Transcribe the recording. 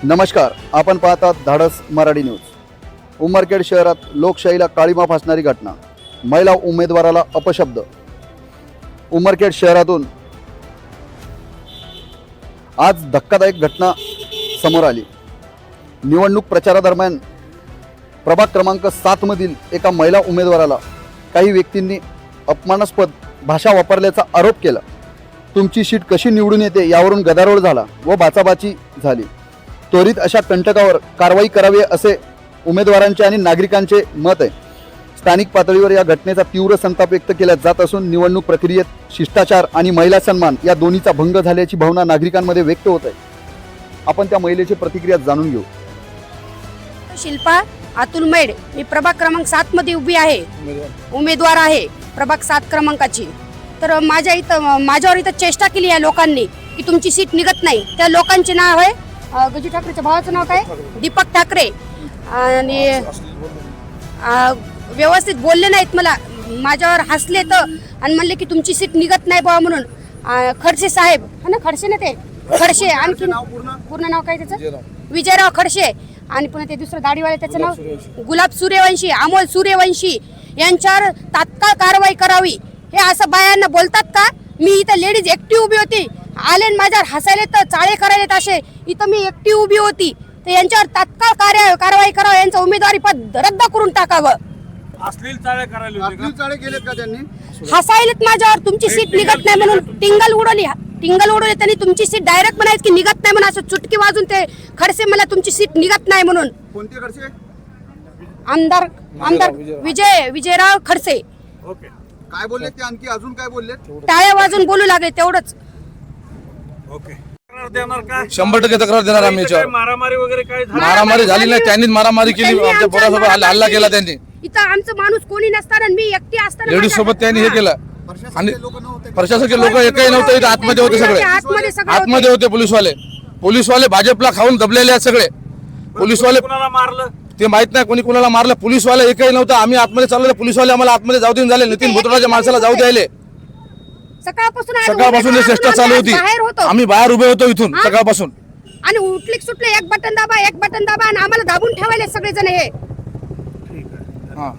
नमस्कार, आपण पाहतात धाडस मराठी न्यूज। उमरखेड शहरात लोकशाहीला काळीमा फासणारी घटना, महिला उमेदवाराला अपशब्द। उमरखेड शहरातून आज धक्कादायक घटना समोर आली। निवडणूक प्रचारादरम्यान प्रभाग क्रमांक 7 मधील एका महिला उमेदवाराला काही व्यक्तींनी अपमानास्पद भाषा वापरल्याचा आरोप केला। तुमची सीट कशी निवडून येते यावरून गदारोळ झाला व बाचाबाची झाली। त्वरित अशा कंटकावर कारवाई करावी असे उमेदवारांचे आणि नागरिकांचे मत आहे। स्थानिक पातळीवर या घटनेचा तीव्र संताप व्यक्त केला जात असून निवडणूक प्रक्रियेत शिष्टाचार आणि महिला सन्मान या दोन्हीचा भंग झाल्याची भावना नागरिकांमध्ये व्यक्त होत आहे। आपण त्या महिलेची प्रतिक्रिया जाणून घेऊ। शिल्पा अतुल मेड, मी प्रभाग क्रमांक 7 मध्ये उभी आहे, उमेदवार आहे प्रभाग 7 क्रमांकाची। तर माझ्यावर इथं चेष्टा केली या लोकांनी की तुमची सीट निघत नाही। त्या लोकांचे नाव आहे गजू ठाकरेच्या भावाचं नाव काय, दीपक ठाकरे, आणि व्यवस्थित बोलले नाहीत, माझ्यावर हसले तर आणि म्हणले की तुमची सीट निघत नाही बाबा म्हणून। खडसे साहेब हा ना, खडसे ना ते खडसे, आणखी पूर्ण नाव काय त्याचं, विजयराव खडसे, आणि पुन्हा ते दुसरं दाढीवाले त्याचं नाव गुलाब सूर्यवंशी, अमोल सूर्यवंशी यांच्यावर तात्काळ कारवाई करावी। हे असं बायांना बोलतात का? मी इथं लेडीज एकटी उभी होती, आले माझ्यावर हसायले तर चाळे करायलेत असे, इथं मी एकटी उभी होती, तर यांच्यावर तात्काळ कारवाई करावी, यांचं उमेदवारी पद रद्द करून टाकावं। अश्लील चाळे करायला होते का? अश्लील चाळे केलेत का त्यांनी? हसायलेत माझ्यावर, तुमची सीट निघत नाही म्हणून टिंगल उडवली त्यांनी, तुमची सीट डायरेक्ट म्हणायचं की निघत नाही म्हणून, असं चुटकी वाजून ते खडसे मला तुमची सीट निघत नाही म्हणून। कोणते खडसे? आमदार विजयराव खडसे। ओके, काय बोलले ते? आणखी अजून काय बोलले? टाळ्या वाजून बोलू लागले तेवढंच। ओके, तक्रार देणार का? 100% तक्रार देणार आम्ही इथं काय याच्यावर। मारामारी वगैरे काय झालं? मारामारी झाली नाही, त्यांनीच मारामारी केली, त्यांनी आमच्या पोरासोबत हल्ला केला त्यांनी। इथं आमचं माणूस कोणी नसताना मी एकटी असताना लेडीज सोबत त्यांनी हे केलं, आणि प्रशासकीय लोक कोणी एकही नव्हते इथं, आतमध्ये होते सगळे, आतमध्ये होते पोलीसवाले भाजपला खाऊन दबलेले आहेत सगळे पोलीसवाले। कुणाला मारलं ते माहित नाही कोणी कुणाला मारलं, पोलीसवाले एकही नव्हतं। आम्ही आतमध्ये चाललो, पोलीसवाले आम्हाला आतमध्ये जाऊ देऊन झाले, नितीन भुतराच्या माणसाला जाऊ द्यायले। सकाळपासून ही चेष्टा चालू होती, आम्ही बाहेर उभे होतो इथून सकाळपासून, आणि उठले सुटले एक बटन दाबा आणि आम्हाला दाबून ठेवायले सगळेजण हे। हा